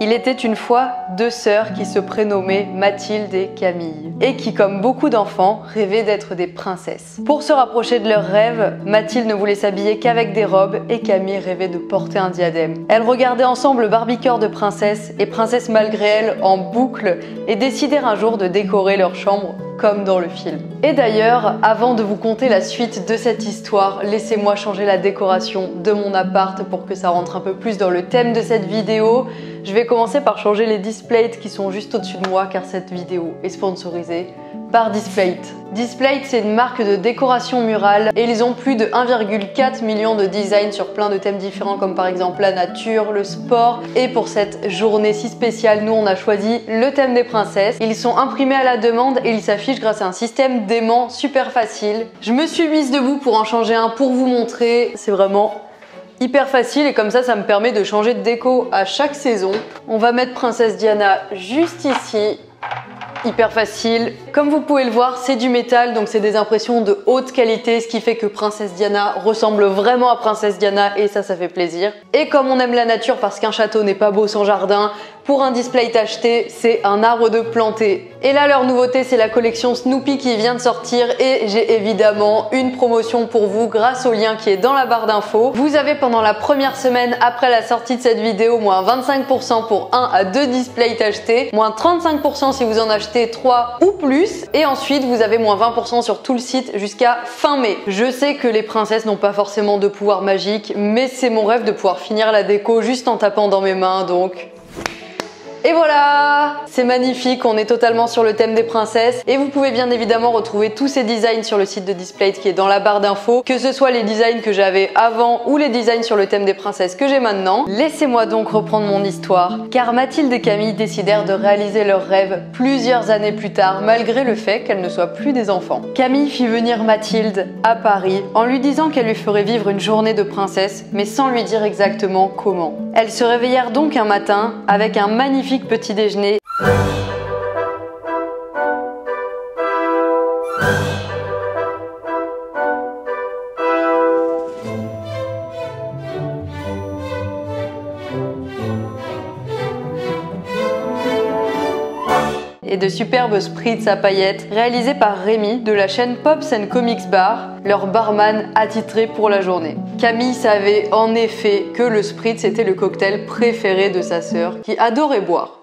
Il était une fois deux sœurs qui se prénommaient Mathilde et Camille, et qui, comme beaucoup d'enfants, rêvaient d'être des princesses. Pour se rapprocher de leurs rêves, Mathilde ne voulait s'habiller qu'avec des robes et Camille rêvait de porter un diadème. Elles regardaient ensemble Barbie Cœur de princesse et Princesse malgré elle en boucle et décidèrent un jour de décorer leur chambre comme dans le film. Et d'ailleurs, avant de vous conter la suite de cette histoire, laissez-moi changer la décoration de mon appart pour que ça rentre un peu plus dans le thème de cette vidéo. Je vais commencer par changer les displays qui sont juste au-dessus de moi car cette vidéo est sponsorisée par Displate. Displate, c'est une marque de décoration murale et ils ont plus de 1,4 million de designs sur plein de thèmes différents comme par exemple la nature, le sport. Et pour cette journée si spéciale, nous on a choisi le thème des princesses. Ils sont imprimés à la demande et ils s'affichent grâce à un système d'aimant super facile. Je me suis mise debout pour en changer un pour vous montrer. C'est vraiment hyper facile et comme ça me permet de changer de déco à chaque saison. On va mettre Princesse Diana juste ici. Hyper facile. Comme vous pouvez le voir, c'est du métal, donc c'est des impressions de haute qualité, ce qui fait que Princesse Diana ressemble vraiment à Princesse Diana et ça fait plaisir. Et comme on aime la nature parce qu'un château n'est pas beau sans jardin, pour un display acheté, c'est un arbre de planter. Et là, leur nouveauté, c'est la collection Snoopy qui vient de sortir et j'ai évidemment une promotion pour vous grâce au lien qui est dans la barre d'infos. Vous avez pendant la première semaine après la sortie de cette vidéo, moins 25% pour 1 à 2 displays achetés, moins 35% si vous en achetez 3 ou plus, et ensuite vous avez moins 20% sur tout le site jusqu'à fin mai. Je sais que les princesses n'ont pas forcément de pouvoir magique, mais c'est mon rêve de pouvoir finir la déco juste en tapant dans mes mains, donc... Et voilà, c'est magnifique, on est totalement sur le thème des princesses et vous pouvez bien évidemment retrouver tous ces designs sur le site de Displate qui est dans la barre d'infos, que ce soit les designs que j'avais avant ou les designs sur le thème des princesses que j'ai maintenant. Laissez-moi donc reprendre mon histoire, car Mathilde et Camille décidèrent de réaliser leurs rêves plusieurs années plus tard, malgré le fait qu'elles ne soient plus des enfants. Camille fit venir Mathilde à Paris en lui disant qu'elle lui ferait vivre une journée de princesse, mais sans lui dire exactement comment. Elles se réveillèrent donc un matin avec un magnifique petit déjeuner. Et de superbes spritz à paillettes réalisés par Rémi de la chaîne Pops & Comics Bar, leur barman attitré pour la journée. Camille savait en effet que le spritz était le cocktail préféré de sa sœur qui adorait boire.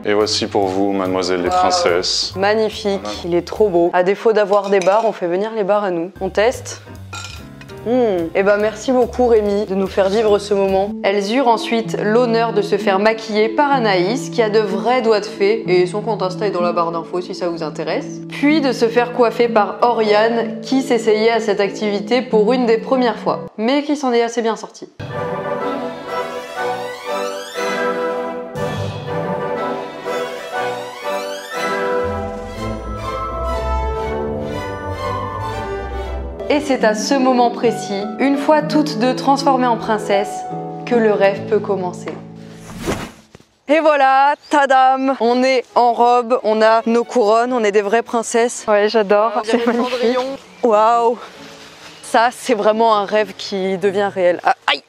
Et voici pour vous, mademoiselle les princesses. Magnifique, il est trop beau. À défaut d'avoir des bars, on fait venir les bars à nous. On teste. Et ben merci beaucoup Rémi de nous faire vivre ce moment. Elles eurent ensuite l'honneur de se faire maquiller par Anaïs qui a de vrais doigts de fée et son compte Insta est dans la barre d'infos si ça vous intéresse. Puis de se faire coiffer par Oriane qui s'essayait à cette activité pour une des premières fois mais qui s'en est assez bien sortie. Et c'est à ce moment précis, une fois toutes deux transformées en princesses, que le rêve peut commencer. Et voilà, tadam! On est en robe, on a nos couronnes, on est des vraies princesses. Ouais, j'adore, c'est magnifique. Waouh! Ça, c'est vraiment un rêve qui devient réel. Ah, aïe!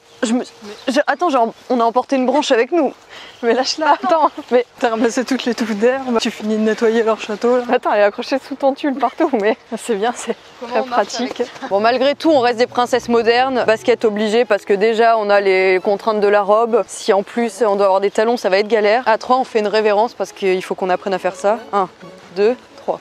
Attends, on a emporté une branche avec nous. Mais lâche-la, attends. Mais t'as ramassé toutes les touffes d'herbe, tu finis de nettoyer leur château là. Attends, elle est accrochée sous ton tulle partout, mais c'est bien, c'est très pratique. Bon, malgré tout, on reste des princesses modernes. Basket obligé parce que déjà, on a les contraintes de la robe. Si en plus, on doit avoir des talons, ça va être galère. À 3, on fait une révérence parce qu'il faut qu'on apprenne à faire ça. 1, 2, 3.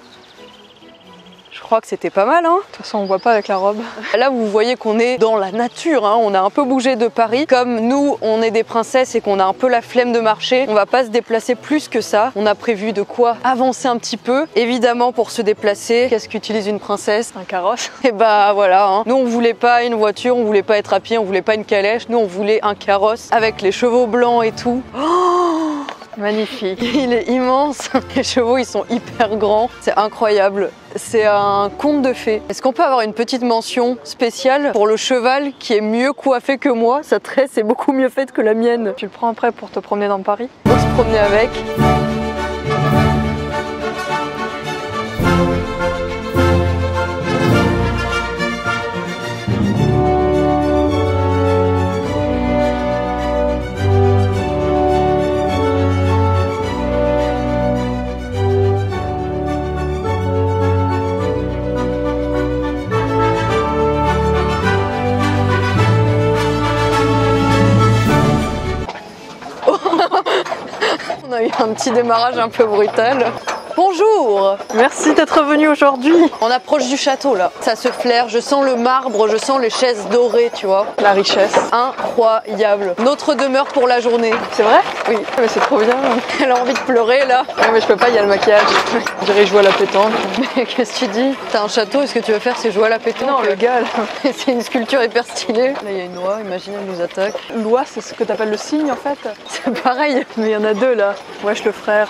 Je crois que c'était pas mal, hein. De toute façon, on voit pas avec la robe. Là, vous voyez qu'on est dans la nature, hein. On a un peu bougé de Paris. Comme nous, on est des princesses et qu'on a un peu la flemme de marcher, on va pas se déplacer plus que ça. On a prévu de quoi avancer un petit peu. Évidemment, pour se déplacer, qu'est-ce qu'utilise une princesse? Un carrosse. Et bah voilà, hein. Nous, on voulait pas une voiture, on voulait pas être à pied, on voulait pas une calèche. Nous, on voulait un carrosse avec les chevaux blancs et tout. Oh, magnifique. Il est immense. Les chevaux, ils sont hyper grands. C'est incroyable. C'est un conte de fées. Est-ce qu'on peut avoir une petite mention spéciale pour le cheval qui est mieux coiffé que moi? Sa tresse est beaucoup mieux faite que la mienne. Tu le prends après pour te promener dans Paris? Pour se promener avec. Un petit démarrage un peu brutal. Bonjour! Merci d'être venu aujourd'hui. On approche du château là. Ça se flaire, je sens le marbre, je sens les chaises dorées, tu vois. La richesse. Incroyable. Notre demeure pour la journée. C'est vrai? Oui. Mais c'est trop bien. Elle a envie de pleurer là. Ouais, mais je peux pas, il y a le maquillage. Je dirais jouer à la pétanque. Mais qu'est-ce que tu dis? T'as un château, est-ce que tu veux faire c'est jouer à la pétanque? Non, le gars là. C'est une sculpture hyper stylée. Là il y a une oie, imagine elle nous attaque. L'oie, c'est ce que t'appelles le cygne en fait. C'est pareil. Mais il y en a deux là. Wesh le frère.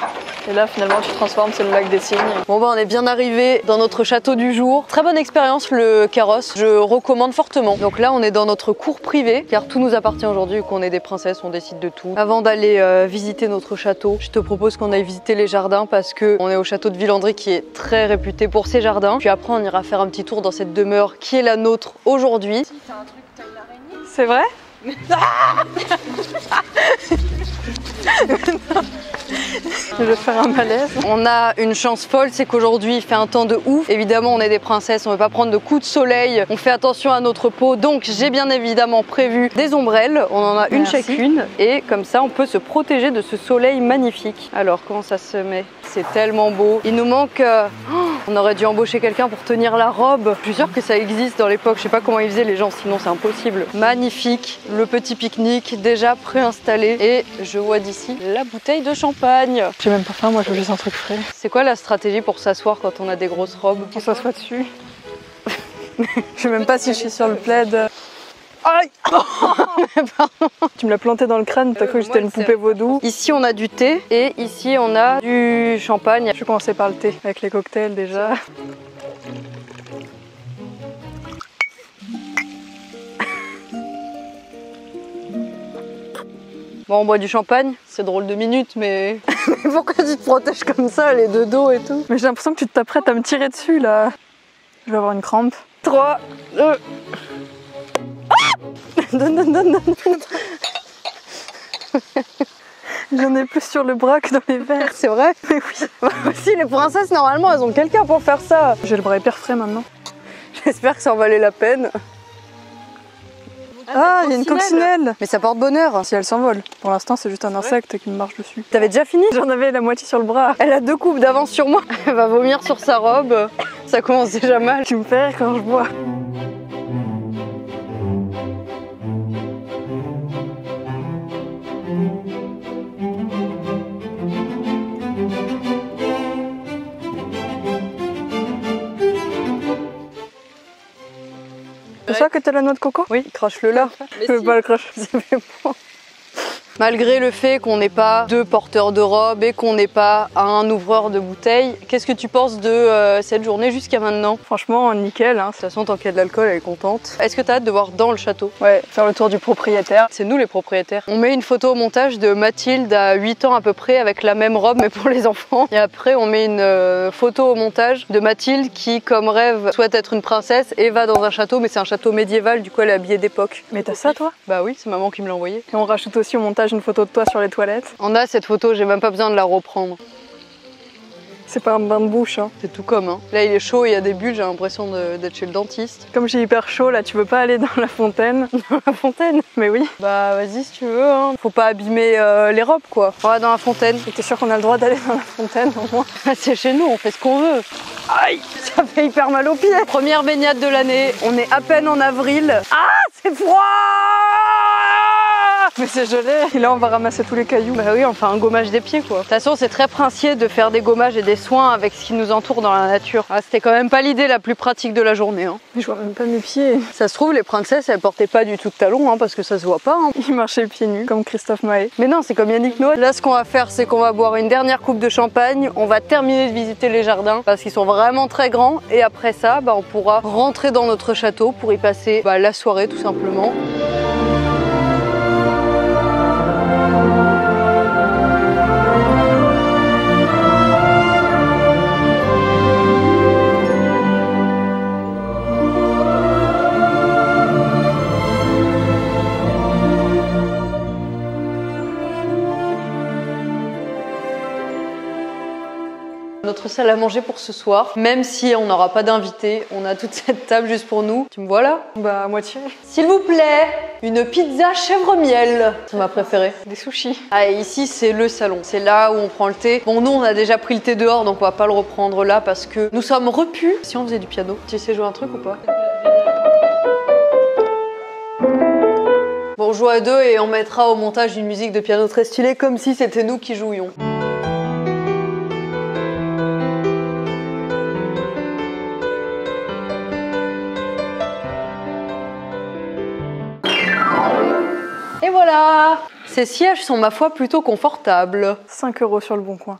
Et là finalement tu te transformes, c'est le lac des cygnes. Bon bah on est bien arrivé dans notre château du jour. Très bonne expérience le carrosse, je recommande fortement. Donc là on est dans notre cour privée car tout nous appartient aujourd'hui, qu'on est des princesses, on décide de tout. Avant d'aller visiter notre château, je te propose qu'on aille visiter les jardins parce que on est au château de Villandry qui est très réputé pour ses jardins. Puis après on ira faire un petit tour dans cette demeure qui est la nôtre aujourd'hui. C'est vrai? Je vais faire un malaise. On a une chance folle, c'est qu'aujourd'hui il fait un temps de ouf. Évidemment on est des princesses, on ne veut pas prendre de coups de soleil, on fait attention à notre peau. Donc j'ai bien évidemment prévu des ombrelles, on en a une chacune. Et comme ça on peut se protéger de ce soleil magnifique. Alors comment ça se met? C'est tellement beau. Il nous manque... on aurait dû embaucher quelqu'un pour tenir la robe. Je suis sûre que ça existe dans l'époque, je sais pas comment ils faisaient les gens, sinon c'est impossible. Magnifique, le petit pique-nique déjà préinstallé. Et je vois d'ici la bouteille de champagne. J'ai même pas faim, moi je veux juste un truc frais. C'est quoi la stratégie pour s'asseoir quand on a des grosses robes? On s'assoit dessus. Je sais même pas si je suis sur le plaid. Aïe. Tu me l'as planté dans le crâne, t'as cru que j'étais une poupée vaudou. Ici on a du thé et ici on a du champagne. Je vais commencer par le thé, avec les cocktails déjà. Bon, on boit du champagne, c'est drôle de minutes, mais pourquoi tu te protèges comme ça, les deux dos et tout? Mais j'ai l'impression que tu t'apprêtes à me tirer dessus là. Je vais avoir une crampe. 3, 2... Donne. J'en ai plus sur le bras que dans les verres. C'est vrai? Mais oui. Aussi, les princesses, normalement, elles ont quelqu'un pour faire ça. J'ai le bras hyper frais maintenant. J'espère que ça en valait la peine. Ah, il y a une coccinelle. Mais ça porte bonheur. Si elle s'envole. Pour l'instant, c'est juste un insecte qui me marche dessus. T'avais déjà fini? J'en avais la moitié sur le bras. Elle a 2 coupes d'avance sur moi. Elle va vomir sur sa robe. Ça commence déjà mal. Tu me fais rire quand je bois. C'est ça que t'as la noix de coco? Oui, crache-le là. Je veux pas le cracher. Ça fait bon. Malgré le fait qu'on n'ait pas 2 porteurs de robes et qu'on n'ait pas un ouvreur de bouteilles, qu'est-ce que tu penses de cette journée jusqu'à maintenant? Franchement, nickel. Hein. De toute façon, tant qu'il y a de l'alcool, elle est contente. Est-ce que tu as hâte de voir dans le château? Ouais, faire le tour du propriétaire. C'est nous les propriétaires. On met une photo au montage de Mathilde à 8 ans à peu près avec la même robe mais pour les enfants. Et après, on met une photo au montage de Mathilde qui, comme rêve, souhaite être une princesse et va dans un château, mais c'est un château médiéval, du coup elle est habillée d'époque. Mais t'as ça toi? Bah oui, c'est maman qui me l'a envoyé. Et on rajoute aussi au montage une photo de toi sur les toilettes. On a cette photo, j'ai même pas besoin de la reprendre. C'est pas un bain de bouche. Hein. C'est tout comme. Hein. Là il est chaud, il y a des bulles, j'ai l'impression d'être chez le dentiste. Comme j'ai hyper chaud là, tu veux pas aller dans la fontaine? Dans la fontaine? Mais oui. Bah vas-y si tu veux, hein. Faut pas abîmer les robes quoi. On va dans la fontaine. Et t'es sûr qu'on a le droit d'aller dans la fontaine au moins? C'est chez nous, on fait ce qu'on veut. Aïe, ça fait hyper mal aux pieds. Première baignade de l'année, on est à peine en avril. Ah, c'est froid! Mais c'est gelé. Et là on va ramasser tous les cailloux. Bah oui, on fait un gommage des pieds quoi. De toute façon, c'est très princier de faire des gommages et des soins avec ce qui nous entoure dans la nature. Ah, c'était quand même pas l'idée la plus pratique de la journée. Hein. Mais je vois même pas mes pieds. Ça se trouve, les princesses, elles portaient pas du tout de talons hein, parce que ça se voit pas. Hein. Ils marchaient pieds nus comme Christophe Maé. Mais non, c'est comme Yannick Noah. Là, ce qu'on va faire, c'est qu'on va boire une dernière coupe de champagne. On va terminer de visiter les jardins parce qu'ils sont vraiment très grands. Et après ça, bah, on pourra rentrer dans notre château pour y passer la soirée tout simplement. notre salle à manger pour ce soir. Même si on n'aura pas d'invités, on a toute cette table juste pour nous. Tu me vois là? Bah, à moitié. S'il vous plaît, une pizza chèvre-miel. C'est ma préférée. Des sushis. Ah, et ici, c'est le salon. C'est là où on prend le thé. Bon, nous, on a déjà pris le thé dehors, donc on va pas le reprendre là parce que nous sommes repus. Si on faisait du piano, tu sais jouer un truc ou pas? Bon, on joue à deux et on mettra au montage une musique de piano très stylée comme si c'était nous qui jouions. Et voilà! Ces sièges sont ma foi plutôt confortables. 5 € sur le bon coin.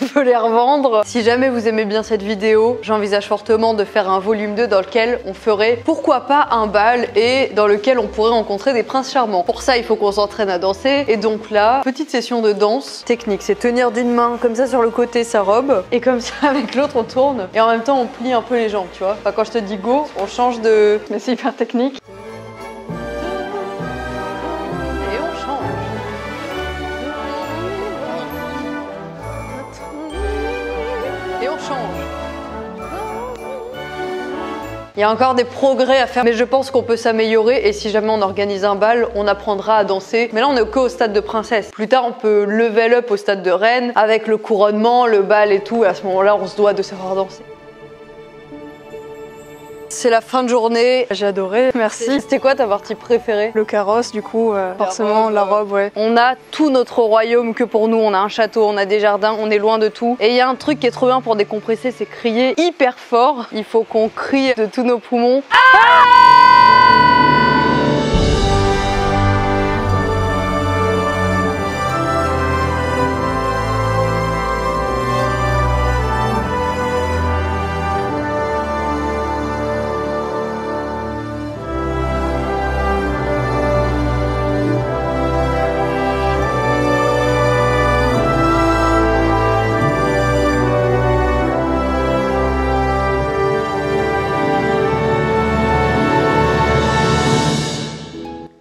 Je peux les revendre. Si jamais vous aimez bien cette vidéo, j'envisage fortement de faire un volume 2 dans lequel on ferait pourquoi pas un bal et dans lequel on pourrait rencontrer des princes charmants. Pour ça, il faut qu'on s'entraîne à danser. Et donc là, petite session de danse technique. C'est tenir d'une main comme ça sur le côté sa robe et comme ça avec l'autre on tourne. Et en même temps, on plie un peu les jambes, tu vois. Enfin, quand je te dis go, on change de... Mais c'est hyper technique. Il y a encore des progrès à faire, mais je pense qu'on peut s'améliorer et si jamais on organise un bal, on apprendra à danser. Mais là, on est qu'au stade de princesse. Plus tard, on peut level up au stade de reine avec le couronnement, le bal et tout. Et à ce moment-là, on se doit de savoir danser. C'est la fin de journée. J'ai adoré, merci. C'était quoi ta partie préférée? Le carrosse, du coup, forcément, la robe, ouais. On a tout notre royaume que pour nous. On a un château, on a des jardins, on est loin de tout. Et il y a un truc qui est trop bien pour décompresser, c'est crier hyper fort. Il faut qu'on crie de tous nos poumons.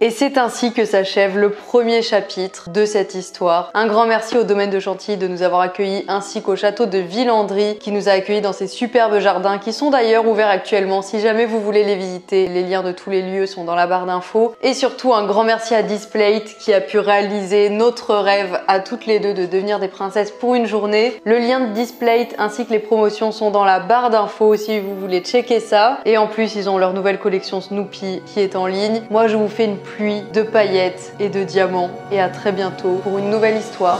Et c'est ainsi que s'achève le premier chapitre de cette histoire. Un grand merci au domaine de Chantilly de nous avoir accueillis ainsi qu'au château de Villandry qui nous a accueillis dans ces superbes jardins qui sont d'ailleurs ouverts actuellement si jamais vous voulez les visiter. Les liens de tous les lieux sont dans la barre d'infos. Et surtout un grand merci à Displate qui a pu réaliser notre rêve à toutes les deux de devenir des princesses pour une journée. Le lien de Displate ainsi que les promotions sont dans la barre d'infos si vous voulez checker ça. Et en plus ils ont leur nouvelle collection Snoopy qui est en ligne. Moi je vous fais une pluie de paillettes et de diamants et à très bientôt pour une nouvelle histoire.